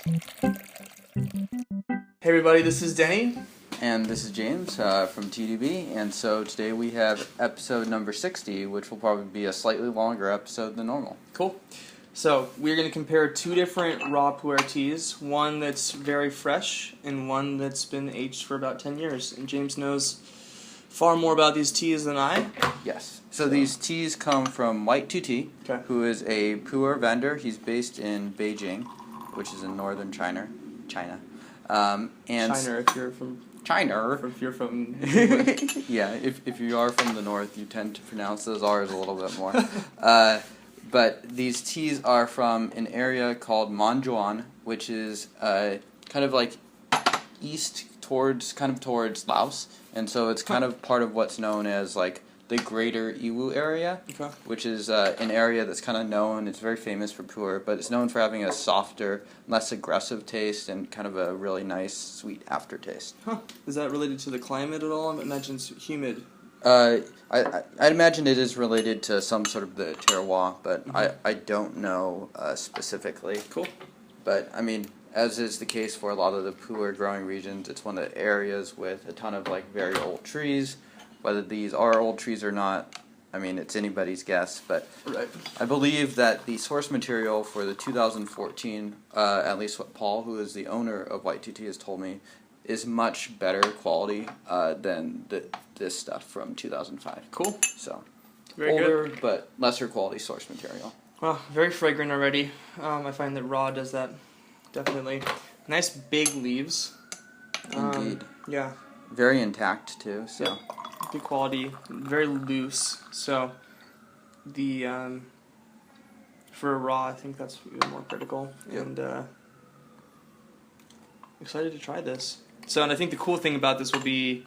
Hey everybody, this is Denny. And this is James from TeaDB, and so today we have episode number 60, which will probably be a slightly longer episode than normal. Cool. So, we're going to compare two different raw Pu'erh teas, one that's very fresh and one that's been aged for about 10 years. And James knows far more about these teas than I. Yes. So these teas come from White2Te, Okay. who is a Pu-erh vendor. He's based in Beijing, which is in northern China. And China, if you're from... China. If you're from... Yeah, if you are from the north, you tend to pronounce those R's a little bit more. But these teas are from an area called Manzhuan, which is kind of like east towards Laos, and so it's kind of part of what's known as like the Greater Yiwu area, Okay. which is an area that's kind of known. It's very famous for Pu-erh, but it's known for having a softer, less aggressive taste and kind of a really nice, sweet aftertaste. Huh. Is that related to the climate at all? I imagine it's humid. I'd imagine it is related to some sort of the terroir, but I don't know specifically. Cool. But, I mean, as is the case for a lot of the Pu-erh growing regions, it's one of the areas with a ton of, like, very old trees. Whether these are old trees or not, I mean, it's anybody's guess. But Right. I believe that the source material for the 2014, at least what Paul, who is the owner of White2Te, has told me, is much better quality than this stuff from 2005. Cool. So, Very older good. but lesser quality source material. Well, very fragrant already. I find that raw does that, definitely. Nice big leaves. Indeed. Yeah. Very intact too. So. Yeah. Good quality, very loose. So, the for a raw, I think that's even more critical. Yep. And excited to try this. So, and I think the cool thing about this will be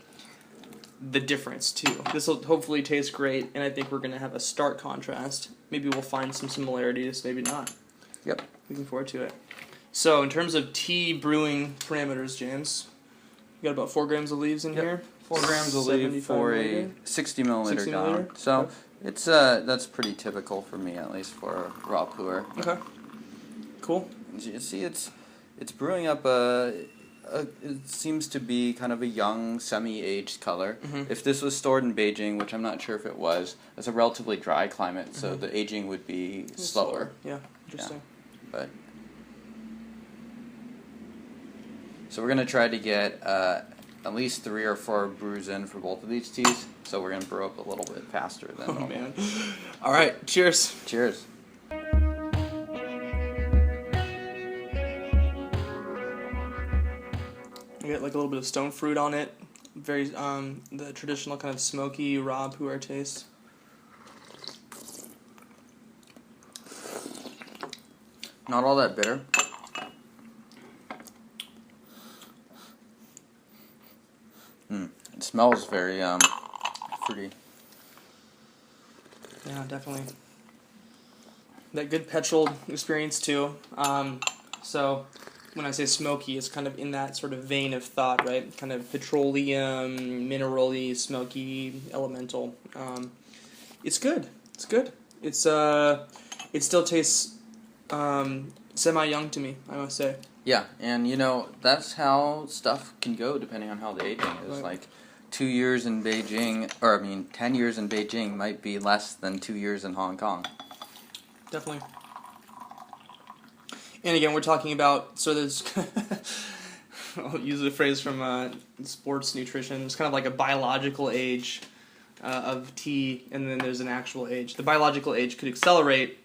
the difference too. This will hopefully taste great, and I think we're gonna have a stark contrast. Maybe we'll find some similarities, maybe not. Yep. Looking forward to it. So, in terms of tea brewing parameters, James, you got about 4 grams of leaves in here. 4 grams of leaf for a 60 milliliter 60 gallon. milliliter? So Okay. it's that's pretty typical for me, at least for raw Pu-erh. Okay. Cool. As you see, it's brewing up it seems to be kind of a young, semi-aged color. Mhm. If this was stored in Beijing, which I'm not sure if it was, it's a relatively dry climate, so Mhm. the aging would be slower. Yeah. Interesting. But so we're gonna try to get at least 3 or 4 brews in for both of these teas. So we're gonna brew up a little bit faster than Oh normal. man. All right. Cheers. Cheers. I get like a little bit of stone fruit on it. Very the traditional kind of smoky raw Pu'erh taste. Not all that bitter. It smells very fruity. Yeah, definitely. That good petrol experience too. So when I say smoky, it's kind of in that sort of vein of thought, right? Kind of petroleum, mineral-y, smoky, elemental. It's good. It's good. It still tastes semi-young to me, I must say. Yeah, and you know, that's how stuff can go depending on how the aging is. Right. Like 2 years in Beijing, or I mean 10 years in Beijing might be less than 2 years in Hong Kong. Definitely. And again, we're talking about, so there's, I'll use a phrase from sports nutrition, it's kind of like a biological age of tea, and then there's an actual age. The biological age could accelerate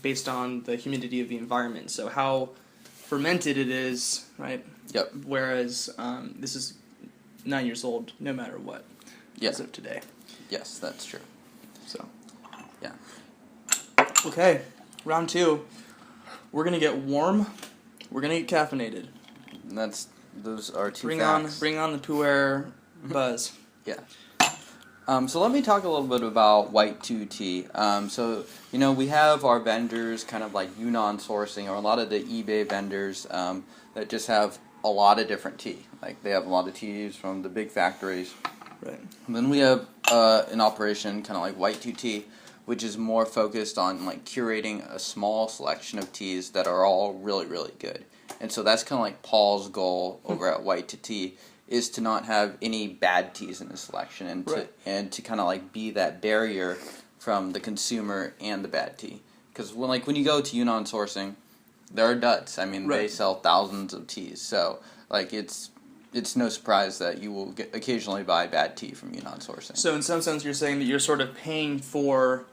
based on the humidity of the environment, so how fermented it is, right? Yep. Whereas this is 9 years old, no matter what, Yep. as of today. Yes, that's true. So. Yeah. Okay, round 2. We're gonna get warm. We're gonna get caffeinated. And those are two Bring facts. on the Pu-erh buzz. Yeah. So let me talk a little bit about White2Te. So, you know, we have our vendors, kind of like Yunnan sourcing, or a lot of the eBay vendors that just have a lot of different tea. Like, they have a lot of teas from the big factories. Right. And then we have an operation kind of like White2Te, which is more focused on like curating a small selection of teas that are all really, really good. And so that's kind of like Paul's goal over at White2Tea, is to not have any bad teas in the selection, and to kind of like be that barrier from the consumer and the bad tea. Because when you go to Yunnan sourcing, there are duds. I mean, they sell thousands of teas, so like it's no surprise that you will occasionally buy bad tea from Yunnan sourcing. So in some sense, you're saying that you're sort of paying for,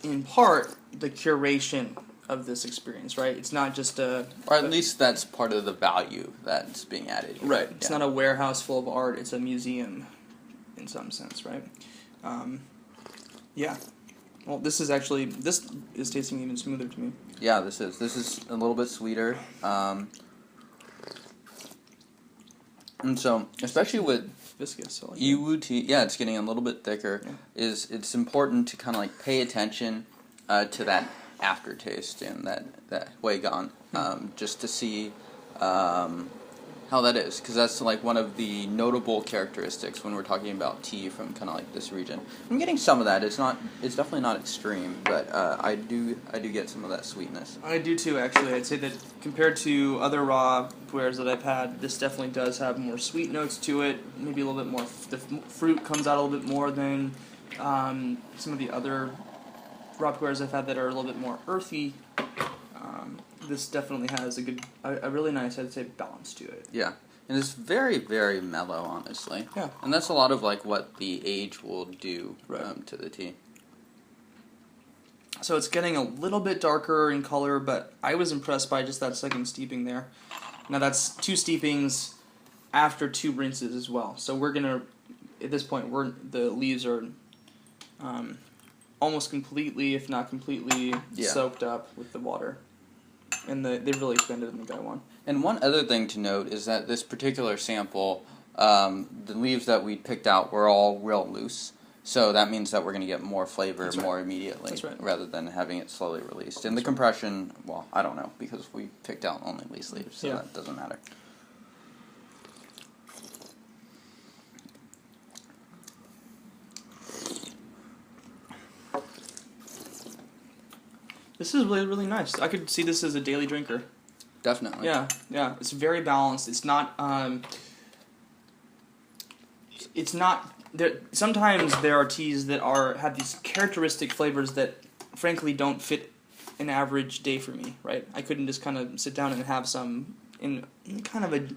in part, the curation of this experience, right? It's not just or at least that's part of the value that's being added here. Right. It's not a warehouse full of art. It's a museum, in some sense, right? Yeah. Well, this is tasting even smoother to me. Yeah, this is a little bit sweeter. And so, especially with viscous, so like Yu-tea, it's getting a little bit thicker. Yeah. It's important to kind of like pay attention to that aftertaste and that Huigan, just to see how that is, because that's like one of the notable characteristics when we're talking about tea from kind of like this region. I'm getting some of that. It's definitely not extreme, but I do get some of that sweetness. I do too, actually. I'd say that compared to other raw Pu'erhs that I've had, this definitely does have more sweet notes to it. Maybe a little bit more. The fruit comes out a little bit more than some of the other raw Pu'erhs I've had that are a little bit more earthy. This definitely has a really nice, I'd say, balance to it. Yeah, and it's very, very mellow, honestly. Yeah. And that's a lot of like what the age will do to the tea. So it's getting a little bit darker in color, but I was impressed by just that second steeping there. Now that's 2 steepings after 2 rinses as well. So we're gonna, at this point, the leaves are almost completely, if not completely, soaked up with the water. And they've really expanded in the Guy one. And one other thing to note is that this particular sample, the leaves that we picked out were all real loose. So that means that we're going to get more flavor more immediately, rather than having it slowly released. And the compression, well, I don't know, because we picked out only loose leaves, so that doesn't matter. This is really, really nice. I could see this as a daily drinker. Definitely. Yeah. It's very balanced. It's not. Sometimes there are teas that have these characteristic flavors that, frankly, don't fit an average day for me. Right. I couldn't just kind of sit down and have some in kind of a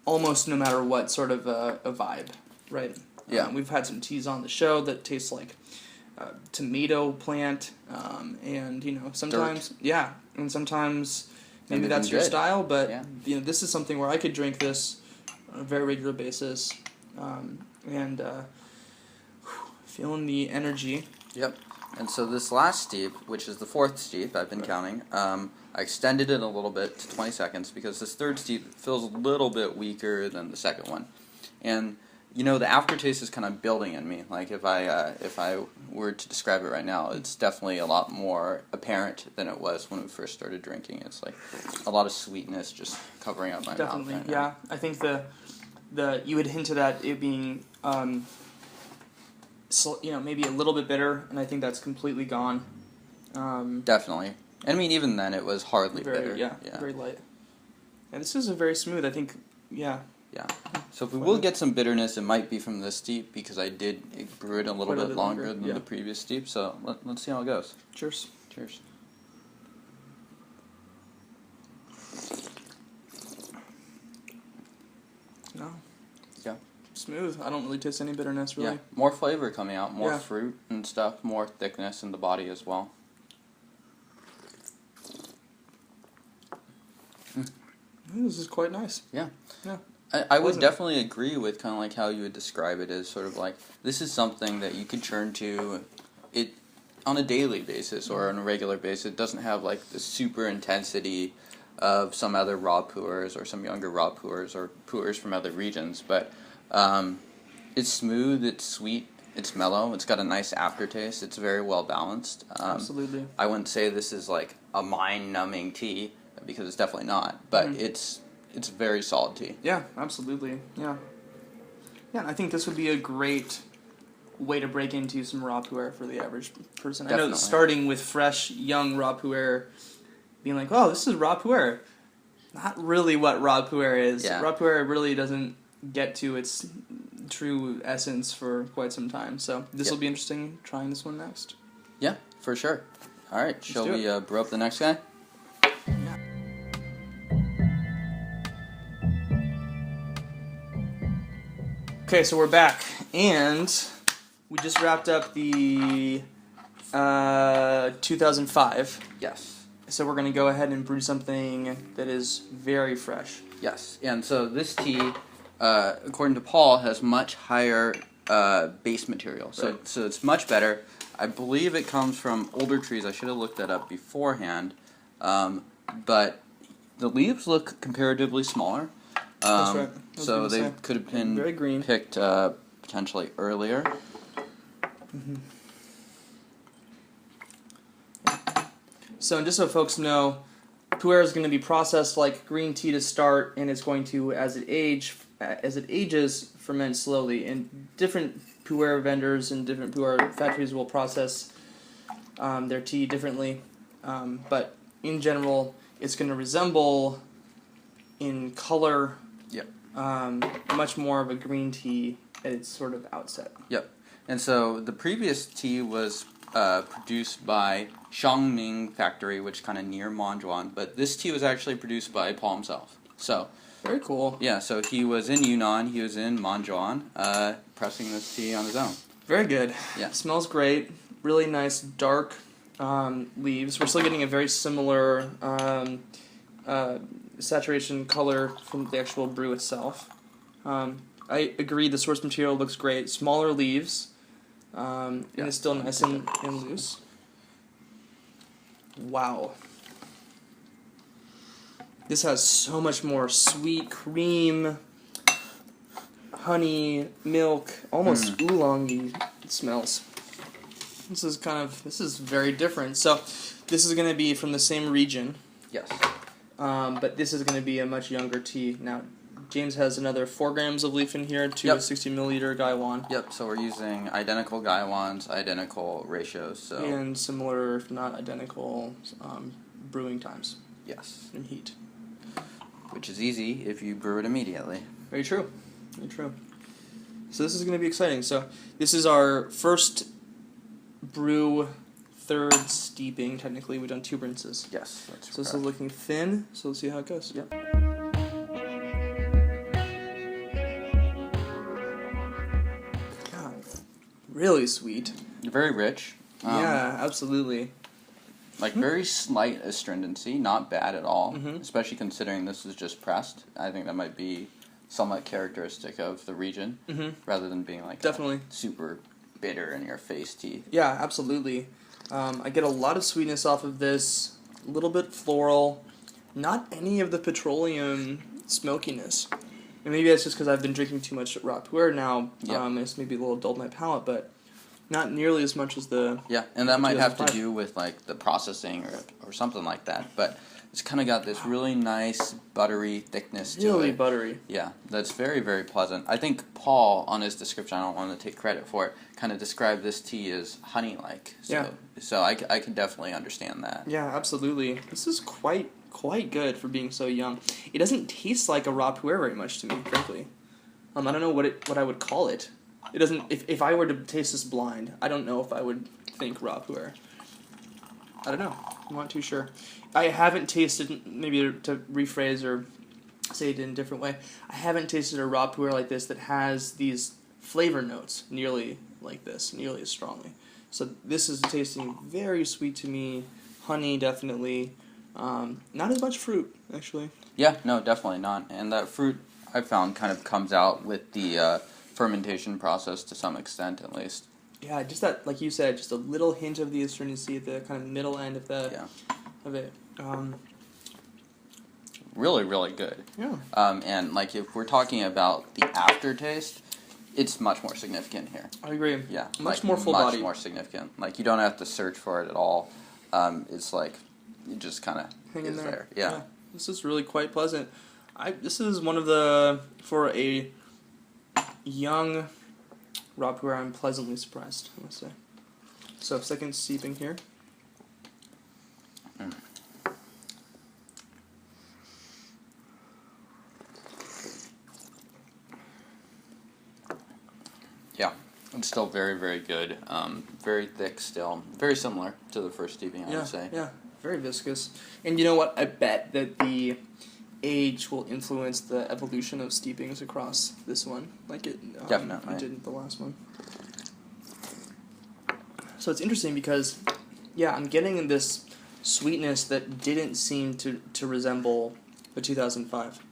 almost no matter what sort of a vibe. Right. Yeah. We've had some teas on the show that taste like tomato plant, and sometimes dirt. And sometimes maybe that's your style, but this is something where I could drink this on a very regular basis, and feeling the energy. Yep. And so this last steep, which is the 4th steep I've been counting, I extended it a little bit to 20 seconds because this 3rd steep feels a little bit weaker than the 2nd one, and the aftertaste is kind of building in me. Like if I were to describe it right now, it's definitely a lot more apparent than it was when we first started drinking. It's like a lot of sweetness just covering up my mouth. Right now. I think you had hinted at it being maybe a little bit bitter, and I think that's completely gone. Definitely. I mean, even then it was hardly bitter. Yeah, very light. And this is a very smooth. I think. Yeah. So if we will get some bitterness, it might be from this steep because I did brew it a little bit longer than the previous steep. So let's see how it goes. Cheers. Cheers. No. Yeah. Smooth. I don't really taste any bitterness, really. Yeah. More flavor coming out, more fruit and stuff, more thickness in the body as well. This is quite nice. Yeah. I would definitely agree with kind of like how you would describe it as sort of like this is something that you could turn to it on a daily basis or on a regular basis. It doesn't have like the super intensity of some other raw Pu'erhs or some younger raw Pu'erhs or Pu'erhs from other regions, but it's smooth, it's sweet, it's mellow, it's got a nice aftertaste, it's very well balanced. Absolutely. I wouldn't say this is like a mind-numbing tea because it's definitely not, but it's very solid tea. Yeah, absolutely. Yeah, and I think this would be a great way to break into some raw Pu-erh for the average person. Definitely. I know starting with fresh, young raw Pu-erh, being like, oh, this is raw Pu-erh. not really what raw Pu-erh is. Yeah. Raw Pu-erh really doesn't get to its true essence for quite some time. So this will be interesting trying this one next. Yeah, for sure. All right, shall we brew up the next guy? Yeah. Okay, so we're back, and we just wrapped up the 2005. Yes. So we're going to go ahead and brew something that is very fresh. Yes, and so this tea, according to Paul, has much higher base material. So it's much better. I believe it comes from older trees. I should have looked that up beforehand. But the leaves look comparatively smaller. That's right. So they could have been very green. picked potentially earlier. Mm-hmm. So just so folks know, Pu-erh is going to be processed like green tea to start, and it's going to, as it ages, ferment slowly. And different Pu-erh vendors and different Pu-erh factories will process their tea differently. But in general, it's going to resemble in color much more of a green tea at its sort of outset. Yep. And so the previous tea was produced by Shangning Factory, which kind of near Manzhuan, but this tea was actually produced by Paul himself. So very cool. Yeah, so he was in Yunnan, he was in Manzhuan, pressing this tea on his own. Very good. Yeah. It smells great. Really nice dark leaves. We're still getting a very similar saturation color from the actual brew itself. I agree the source material looks great. Smaller leaves, and it's still nice and loose. Wow. This has so much more sweet cream, honey, milk, almost oolong-y smells. This is very different. So this is going to be from the same region. Yes. But this is going to be a much younger tea. Now, James has another 4 grams of leaf in here to a 60 milliliter Gaiwan. Yep, so we're using identical Gaiwans, identical ratios. So and similar, if not identical, brewing times. Yes. And heat. Which is easy if you brew it immediately. Very true. Very true. So this is going to be exciting. So this is our first brew, 3rd steeping. Technically, we've done 2 rinses. Yes. So this is looking thin. So let's see how it goes. Yep. God, really sweet. Very rich. Yeah, absolutely. Like very slight astringency, not bad at all. Especially considering this is just pressed. I think that might be somewhat characteristic of the region, rather than being like definitely super bitter in your face tea. Yeah, absolutely. I get a lot of sweetness off of this, a little bit floral, not any of the petroleum smokiness. And maybe that's just because I've been drinking too much raw Pu-erh now. It's maybe a little dulled my palate, but not nearly as much as the... Yeah, and that might have to do with like the processing or something like that, but it's kind of got this really nice buttery thickness to it. Really buttery. Yeah, that's very, very pleasant. I think Paul, on his description, I don't want to take credit for it, kind of described this tea as honey-like. So I can definitely understand that. Yeah, absolutely. This is quite good for being so young. It doesn't taste like a raw Pu-erh very much to me, frankly. I don't know what I would call it. It doesn't. If I were to taste this blind, I don't know if I would think raw Pu-erh. I don't know. I'm not too sure. I haven't tasted, maybe to rephrase or say it in a different way, I haven't tasted a raw Pu-erh like this that has these flavor notes nearly like this, nearly as strongly. So this is tasting very sweet to me. Honey, definitely. Not as much fruit, actually. Yeah, no, definitely not. And that fruit, I found, kind of comes out with the fermentation process to some extent, at least. Yeah, just that, like you said, just a little hint of the astringency at the kind of middle end of the of it. Really, really good. Yeah. And like if we're talking about the aftertaste, it's much more significant here. I agree. Yeah, much more full body. Much more significant. Like you don't have to search for it at all. It's like it just kind of is there. Yeah. This is really quite pleasant. This is one of the, for a young raw Pu-erh, I'm pleasantly surprised, I must say. So 2nd steeping here. It's still very, very good. Very thick still. Very similar to the first steeping, I would say. Yeah, very viscous. And you know what? I bet that the age will influence the evolution of steepings across this one, like it Definitely. it did in the last one. So it's interesting because, yeah, I'm getting this sweetness that didn't seem to resemble the 2005.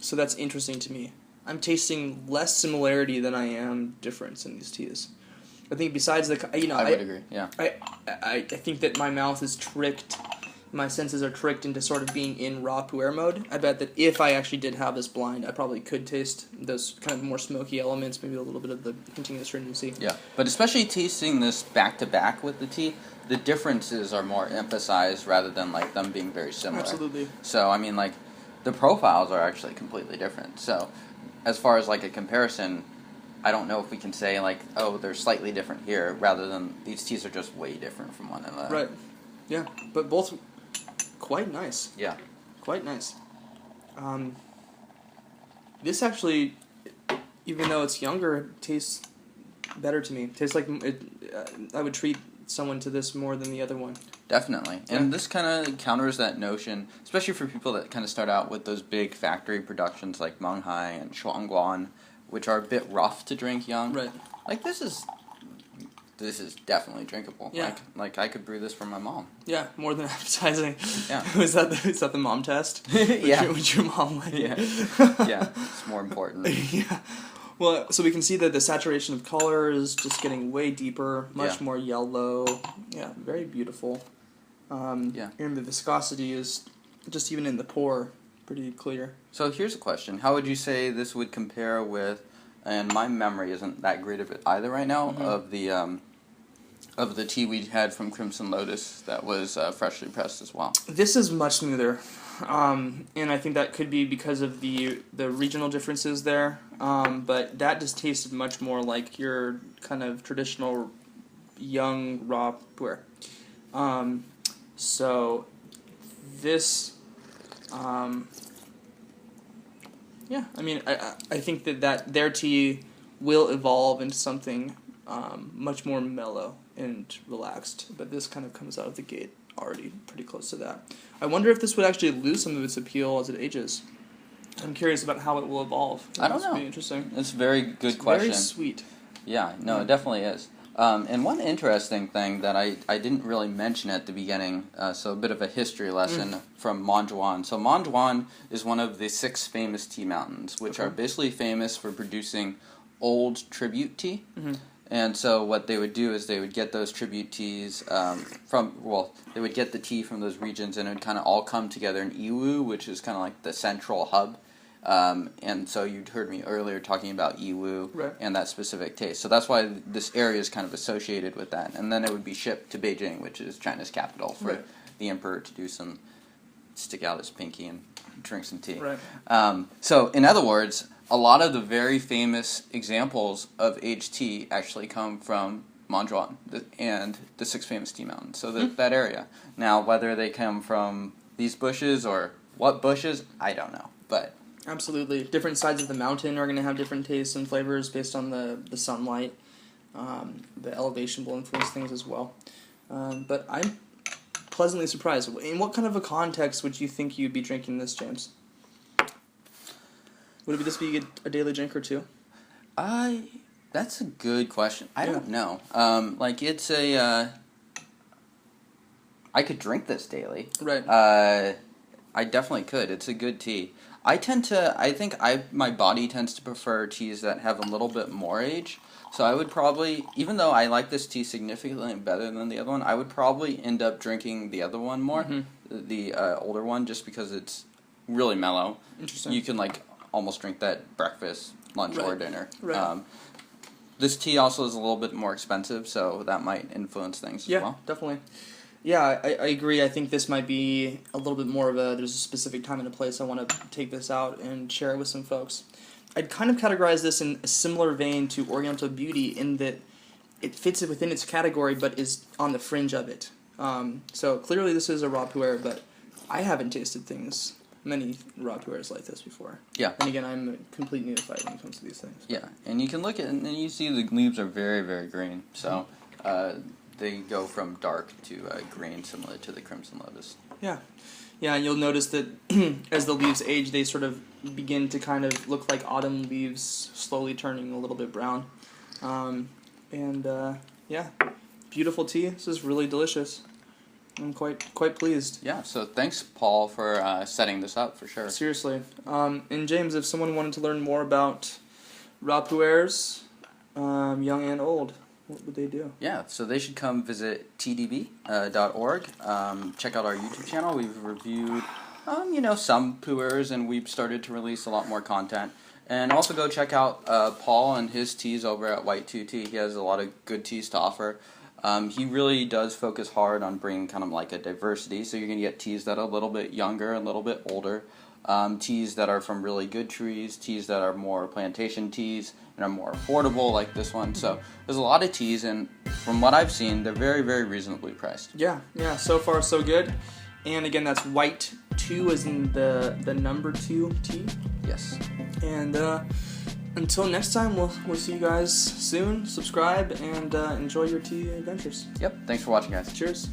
So that's interesting to me. I'm tasting less similarity than I am difference in these teas. I think besides the, I would agree, yeah. I think that my mouth is tricked, my senses are tricked into sort of being in raw Pu-erh mode. I bet that if I actually did have this blind, I probably could taste those kind of more smoky elements, maybe a little bit of the hinting of astringency. Yeah, but especially tasting this back-to-back with the tea, the differences are more emphasized rather than, like, them being very similar. Absolutely. So, I mean, like, the profiles are actually completely different. So, as far as, like, a comparison, I don't know if we can say, like, oh, they're slightly different here, rather than these teas are just way different from one another. Right. Yeah, but both quite nice. Yeah. Quite nice. This actually, even though it's younger, tastes better to me. Tastes like I would treat someone to this more than the other one. Definitely. And this kind of counters that notion, especially for people that kind of start out with those big factory productions like Menghai and Shuangguan, which are a bit rough to drink young. Right. Like, this is definitely drinkable. Yeah. Like I could brew this for my mom. Yeah, more than appetizing. Yeah. is that the mom test? Yeah. Would your mom like Yeah. it? Yeah. It's more important. Yeah. Well, so we can see that the saturation of color is just getting way deeper, much more yellow. Yeah, very beautiful. Yeah. And the viscosity is just even in the pour pretty clear. So here's a question. How would you say this would compare with, and my memory isn't that great of it either right now, of the tea we had from Crimson Lotus that was freshly pressed as well? This is much smoother. And I think that could be because of the regional differences there. But that just tasted much more like your kind of traditional young raw Pu-erh. So this, yeah, I mean, I think that their tea will evolve into something much more mellow and relaxed. But this kind of comes out of the gate already pretty close to that. I wonder if this would actually lose some of its appeal as it ages. I'm curious about how it will evolve. I don't know. Be interesting. It's a very good question. Very sweet. Yeah, no, it definitely is. And one interesting thing that I didn't really mention at the beginning, so a bit of a history lesson from Manzhuan. So Manzhuan is one of the 6 famous tea mountains, which are basically famous for producing old tribute tea. And so what they would do is they would get those tribute teas they would get the tea from those regions, and it would kind of all come together in Yiwu, which is kind of like the central hub. And so you'd heard me earlier talking about Yiwu and that specific taste. So that's why this area is kind of associated with that. And then it would be shipped to Beijing, which is China's capital, for the emperor to do stick out his pinky and drink some tea. So in other words, a lot of the very famous examples of aged tea actually come from Manzhuan and the 6 famous tea mountains. So that area. Now, whether they come from these bushes or what bushes, I don't know. But absolutely, different sides of the mountain are going to have different tastes and flavors based on the sunlight. The elevation will influence things as well. But I'm pleasantly surprised. In what kind of a context would you think you'd be drinking this, James? Would this be a daily drink or two? That's a good question. I don't know. It's a... I could drink this daily. Right. I definitely could. It's a good tea. I think my body tends to prefer teas that have a little bit more age. So I would probably, even though I like this tea significantly better than the other one, I would probably end up drinking the other one more, the older one, just because it's really mellow. Interesting. You can almost drink that breakfast, lunch, or dinner. Right. This tea also is a little bit more expensive, so that might influence things as well. Yeah, definitely. Yeah, I agree. I think this might be a little bit more of there's a specific time and a place I want to take this out and share it with some folks. I'd kind of categorize this in a similar vein to Oriental Beauty in that it fits it within its category but is on the fringe of it. So clearly this is a raw Pu-erh, but I haven't tasted things many raw Pu'erhs like this before. Yeah. And again, I'm a complete neophyte when it comes to these things. Yeah, and you can look at it and you see the leaves are very, very green. So they go from dark to green, similar to the crimson lotus. Yeah. Yeah, and you'll notice that as the leaves age, they sort of begin to kind of look like autumn leaves, slowly turning a little bit brown. Yeah, beautiful tea. This is really delicious. I'm quite pleased. Yeah, so thanks, Paul, for setting this up, for sure. Seriously. And James, if someone wanted to learn more about raw Pu'erhs, young and old, what would they do? Yeah, so they should come visit TeaDB.org. Check out our YouTube channel. We've reviewed, some Pu'erhs, and we've started to release a lot more content. And also go check out Paul and his teas over at White2Te. He has a lot of good teas to offer. He really does focus hard on bringing kind of like a diversity, so you're going to get teas that are a little bit younger, a little bit older, teas that are from really good trees, teas that are more plantation teas, and are more affordable like this one. So there's a lot of teas, and from what I've seen, they're very, very reasonably priced. Yeah, so far so good. And again, that's White2 as in the number 2 tea. Yes. And until next time, we'll see you guys soon. Subscribe and enjoy your tea adventures. Yep, thanks for watching, guys. Cheers.